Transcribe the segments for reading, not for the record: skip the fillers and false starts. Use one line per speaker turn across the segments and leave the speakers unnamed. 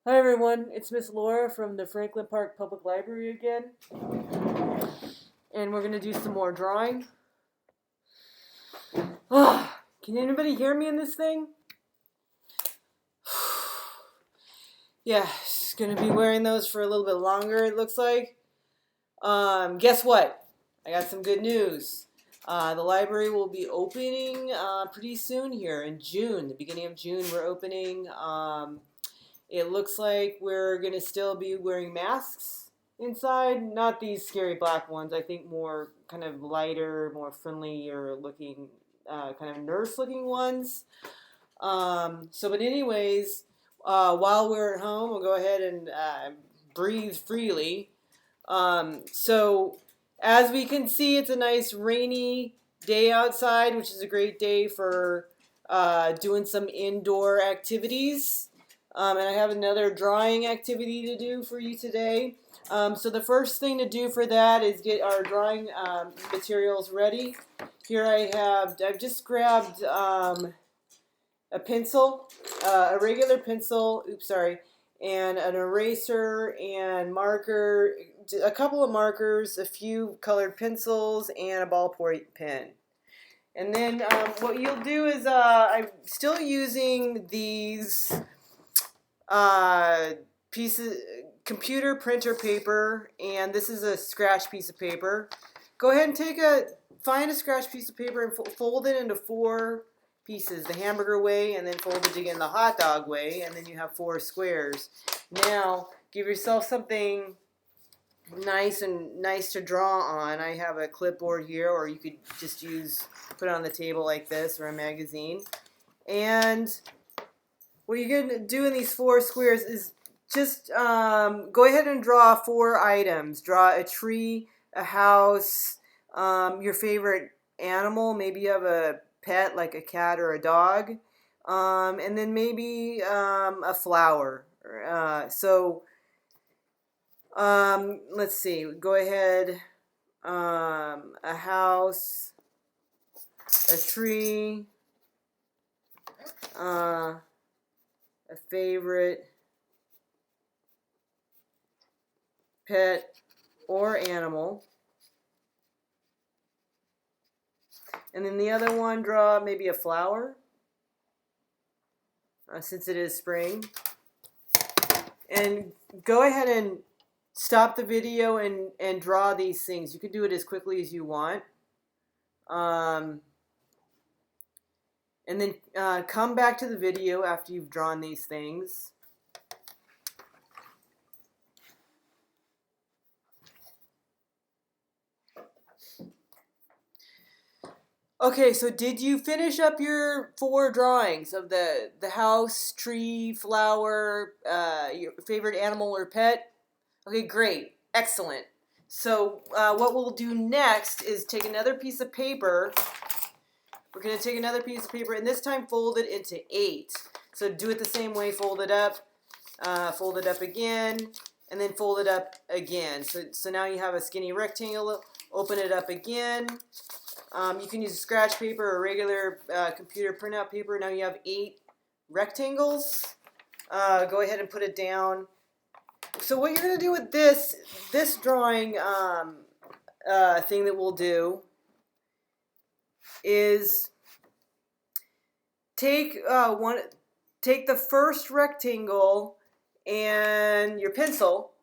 Hi everyone, it's Miss Laura from the Franklin Park Public Library again. And we're going to do some more drawing. Can anybody hear me in this thing? Yeah, it's going to be wearing those for a little bit longer, it looks like. Guess what? I got some good news. The library will be opening pretty soon here in June. The beginning of June we're opening. It looks like we're going to still be wearing masks inside. Not these scary black ones. I think more kind of lighter, more friendlier looking, kind of nurse looking ones. But anyways, while we're at home, we'll go ahead and breathe freely. So as we can see, it's a nice rainy day outside, which is a great day for doing some indoor activities. And I have another drawing activity to do for you today. So the first thing to do for that is get our drawing materials ready. Here I've just grabbed a pencil, a regular pencil, and an eraser and marker, a couple of markers, a few colored pencils, and a ballpoint pen. And then what you'll do is I'm still using these pieces, computer printer paper, and this is a scratch piece of paper. Go ahead and find a scratch piece of paper and fold it into four pieces, the hamburger way, and then fold it again the hot dog way, and then you have four squares. Now give yourself something nice to draw on. I have a clipboard here, or you could just put it on the table like this, or a magazine. And what you're going to do in these four squares is just go ahead and draw four items. Draw a tree, a house, your favorite animal. Maybe you have a pet like a cat or a dog. And then maybe a flower. Let's see. Go ahead. A house, a tree, a favorite pet or animal. And then the other one, draw maybe a flower, since it is spring. And go ahead and stop the video and draw these things. You can do it as quickly as you want. And then come back to the video after you've drawn these things. Okay, so did you finish up your four drawings of the house, tree, flower, your favorite animal or pet? Okay, great. Excellent. So what we'll do next is take another piece of paper. We're going to take another piece of paper, and this time fold it into 8. So do it the same way. Fold it up again, and then fold it up again. So now you have a skinny rectangle. Open it up again. You can use scratch paper or regular computer printout paper. Now you have 8 rectangles. Go ahead and put it down. So what you're going to do with this drawing thing that we'll do is take the first rectangle and your pencil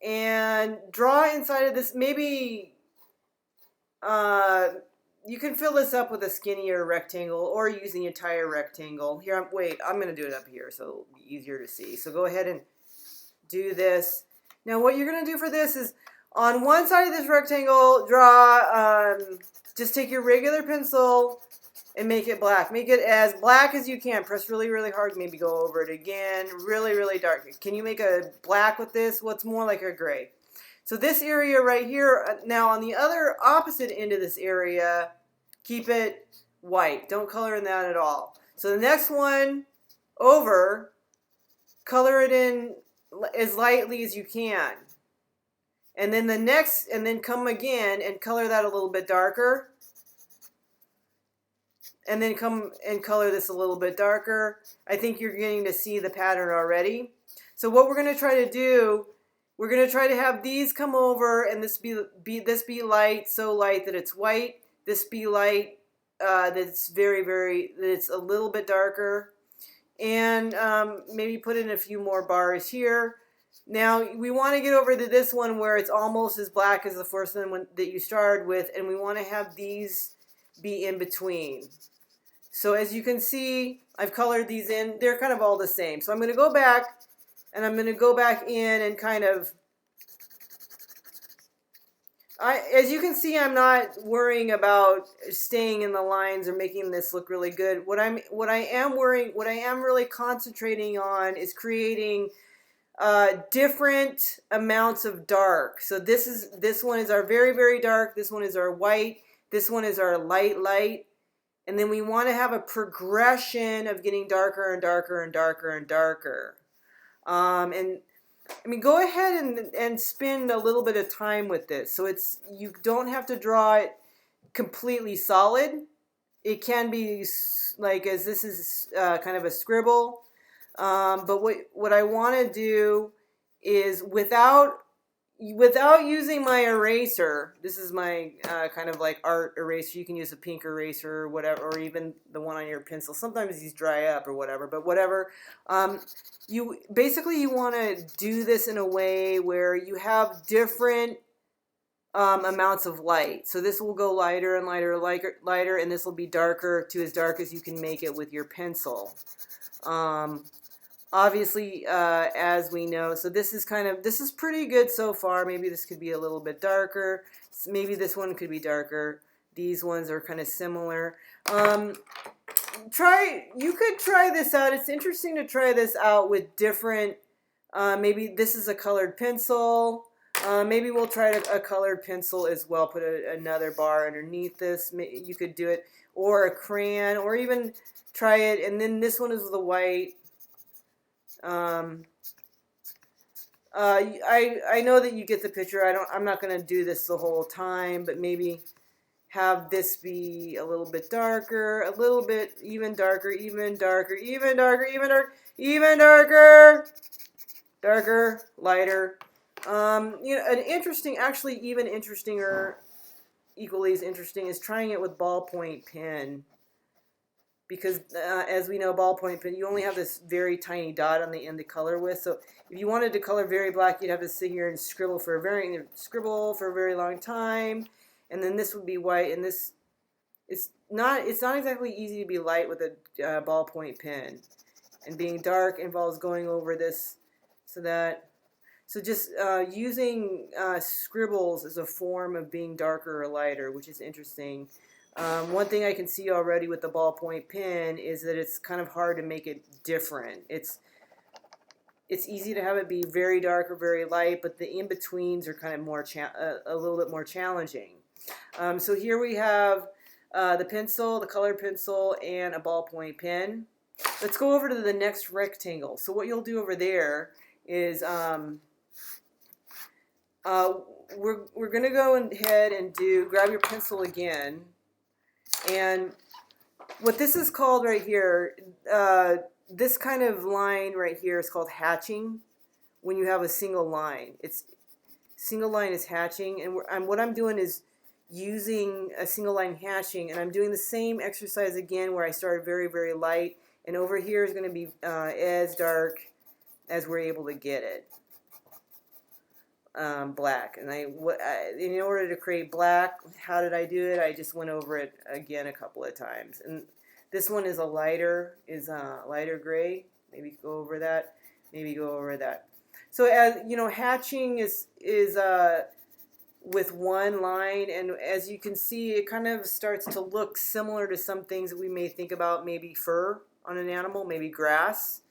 and draw inside of this. Maybe you can fill this up with a skinnier rectangle or using the entire rectangle. Here, I'm going to do it up here so it'll be easier to see. So go ahead and do this. Now what you're going to do for this is on one side of this rectangle, draw, just take your regular pencil and make it black. Make it as black as you can. Press really, really hard. Maybe go over it again. Really, really dark. Can you make a black with this? What's more like a gray? So this area right here, now on the other opposite end of this area, keep it white. Don't color in that at all. So the next one over, color it in as lightly as you can. And then and then come again and color that a little bit darker. and then come and color this a little bit darker. I think you're getting to see the pattern already. So what we're going to try to do, we're going to try to have these come over and this be light, so light that it's white. This be light that's that's a little bit darker. And maybe put in a few more bars here. Now we want to get over to this one where it's almost as black as the first one that you started with, and we want to have these be in between. So as you can see, I've colored these in. They're kind of all the same. So I'm going to go back, and I'm going to go back in and kind of, as you can see, I'm not worrying about staying in the lines or making this look really good. What I am really concentrating on is creating different amounts of dark. So this one is our very, very dark. This one is our white. This one is our light, light. And then we want to have a progression of getting darker and darker and darker and darker. And I mean, go ahead and spend a little bit of time with this. So you don't have to draw it completely solid. It can be like, as this is kind of a scribble. But what I want to do is without using my eraser, this is my kind of like art eraser. You can use a pink eraser or whatever, or even the one on your pencil. Sometimes these dry up or whatever, but whatever. You want to do this in a way where you have different amounts of light. So this will go lighter and lighter, lighter, and this will be darker to as dark as you can make it with your pencil. Obviously, as we know, so this is pretty good so far. Maybe this could be a little bit darker. Maybe this one could be darker. These ones are kind of similar. You could try this out. It's interesting to try this out with different, maybe this is a colored pencil. Maybe we'll try a colored pencil as well. Put another bar underneath this. You could do it, or a crayon, or even try it. And then this one is the white. I know that you get the picture. I'm not going to do this the whole time, but maybe have this be a little bit darker, a little bit even darker, even darker, even darker, even darker, even darker, darker, lighter. An interesting, actually even interestinger, equally as interesting, is trying it with ballpoint pen. Because as we know, ballpoint pen, you only have this very tiny dot on the end to color with. So if you wanted to color very black, you'd have to sit here and scribble for a very long time, and then this would be white. And it's not exactly easy to be light with a ballpoint pen. And being dark involves going over this, so just using scribbles as a form of being darker or lighter, which is interesting. One thing I can see already with the ballpoint pen is that it's kind of hard to make it different. It's easy to have it be very dark or very light, but the in-betweens are kind of a little bit more challenging. So here we have the pencil, the colored pencil, and a ballpoint pen. Let's go over to the next rectangle. So what you'll do over there is we're going to go ahead and grab your pencil again. And what this is called right here, this kind of line right here is called hatching. When you have a single line, single line is hatching, and what I'm doing is using a single line hatching, and I'm doing the same exercise again where I started very, very light, and over here is going to be as dark as we're able to get it. Black, and in order to create black, how did I do it? I just went over it again a couple of times, and this one is a lighter gray. Maybe go over that. Maybe go over that. So as you know, hatching is with one line, and as you can see, it kind of starts to look similar to some things that we may think about, maybe fur on an animal, maybe grass,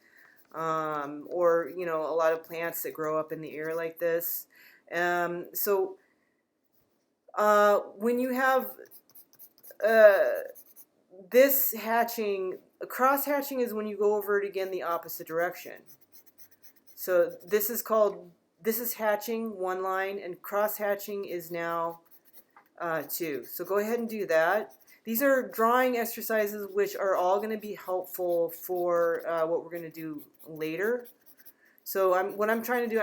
or a lot of plants that grow up in the air like this. So when you have this hatching, cross hatching is when you go over it again the opposite direction. So this is hatching, one line, and cross hatching is now two. So go ahead and do that. these are drawing exercises which are all going to be helpful for what we're going to do later. So what I'm trying to do,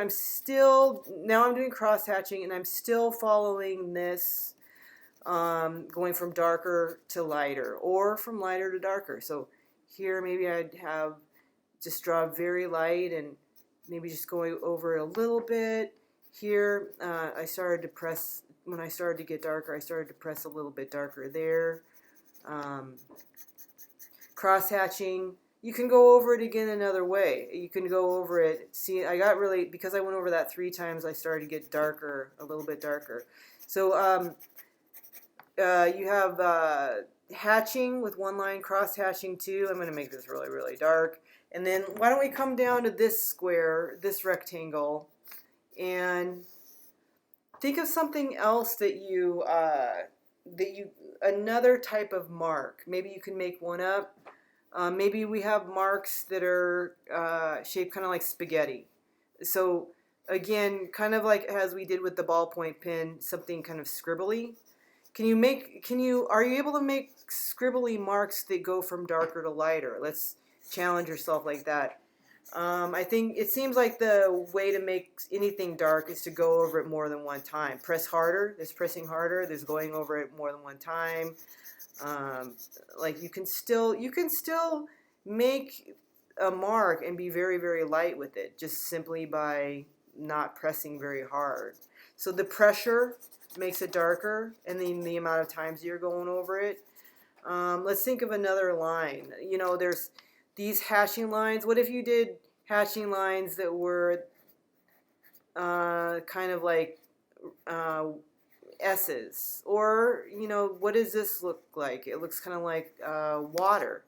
now I'm doing cross hatching, and I'm still following this, going from darker to lighter, or from lighter to darker. So here maybe I'd have just draw very light and maybe just going over it a little bit. Here I started to press, when I started to get darker, I started to press a little bit darker there. Cross hatching, you can go over it again another way. You can go over it. See, I got really, because I went over that 3 times, I started to get darker, a little bit darker. So you have hatching with 1 line, cross hatching 2. I'm going to make this really, really dark. And then why don't we come down to this square, this rectangle, and think of something else that you another type of mark. Maybe you can make one up. Maybe we have marks that are shaped kind of like spaghetti. So again, kind of like as we did with the ballpoint pen, something kind of scribbly. Are you able to make scribbly marks that go from darker to lighter? Let's challenge yourself like that. I think it seems like the way to make anything dark is to go over it more than 1 time. Press harder. There's pressing harder. There's going over it more than 1 time. Like you can still make a mark and be very, very light with it, just simply by not pressing very hard. So the pressure makes it darker, and then the amount of times you're going over it. Let's think of another line. You know, there's these hatching lines. What if you did hatching lines that were kind of like S's? Or, you know, what does this look like? It looks kind of like water.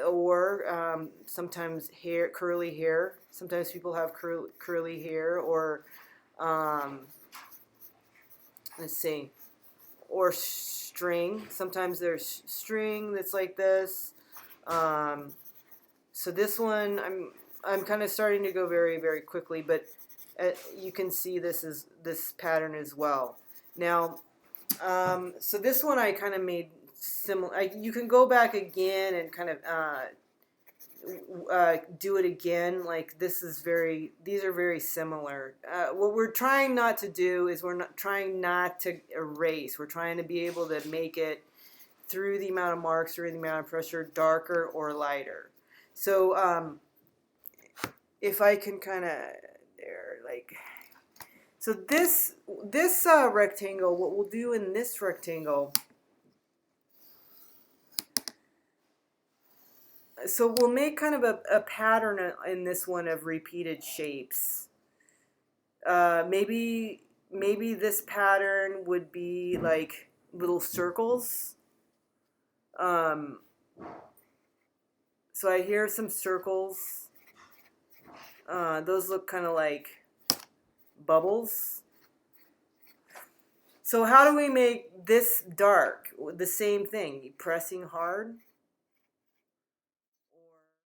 Or sometimes hair, curly hair. Sometimes people have curly hair. Or, let's see, or string. Sometimes there's string that's like this. So this one, I'm kind of starting to go very, very quickly, but you can see this pattern as well. Now, so this one I kind of made similar. You can go back again and kind of do it again. Like these are very similar. What we're trying not to do is we're not trying not to erase. We're trying to be able to make it, through the amount of marks, through the amount of pressure, darker or lighter. So if I can kind of there, like, so this rectangle, what we'll do in this rectangle, so we'll make kind of a pattern in this one of repeated shapes. Maybe this pattern would be like little circles. So I hear some circles. Those look kind of like bubbles. So how do we make this dark? The same thing, pressing hard.